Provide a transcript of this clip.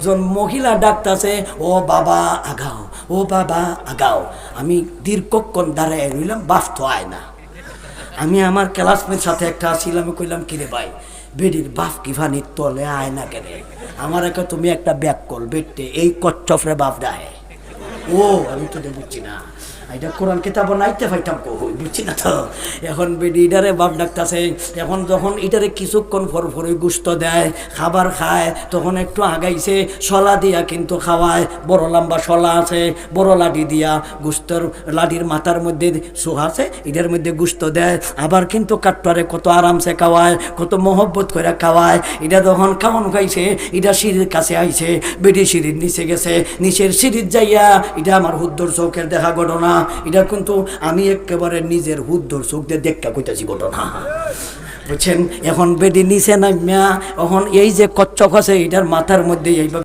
একজন মহিলা ডাকতেছে, ও বাবা আগাও, ও বাবা আগাও। আমি দীর্ঘক্ষণ দাঁড়ায় রইলাম, বাপ তো আয় না। আমি আমার ক্লাসমেট সাথে একটা আসছিলাম, কইলাম কিরে ভাই, বেডির বাপ কি ফানির তলে আয় না কেন? আমার একা তুমি একটা ব্যাক কল বেডতে এই কচ্ছফরে বাপ ডাহে। ও আমি তো বুঝছি না, এটা কোরআন কিতাব নাইতে ফাইতাম কই বুঝছি না তো। এখন বেডি ইটারে বাপ ডাকতেছে। এখন যখন ইটারে কিছুক্ষণ ফরফরে গুস্ত দেয়, খাবার খায়, তখন একটু আগাইছে, শলা দিয়া কিন্তু খাওয়ায়। বড় লম্বা শলা আছে, বড় লাঠি দিয়া গুস্তর লাঠির মাথার মধ্যে সোহা আছে, এটার মধ্যে গুস্ত দেয়। আবার কিন্তু কাট্টারে কত আরামসে খাওয়ায়, কত মহব্বত করে খাওয়ায়। এটা যখন খাওয়ান খাইছে, এটা সিঁড়ির কাছে আইছে, বেডি সিঁড়ির নিচে গেছে, নিচের সিঁড়ির যাইয়া, এটা আমার হুদ্দর চোখের দেখা ঘটনা। এটা কিন্তু আমি একেবারে নিজের হুদ্দর চোখ দিয়ে দেখা কইতাছি ঘটনা, বুঝছেন। এখন বেডি নিচে নামিয়া, এখন এই যে কচ্ছপ আছে এটার মাথার মধ্যে এইভাবে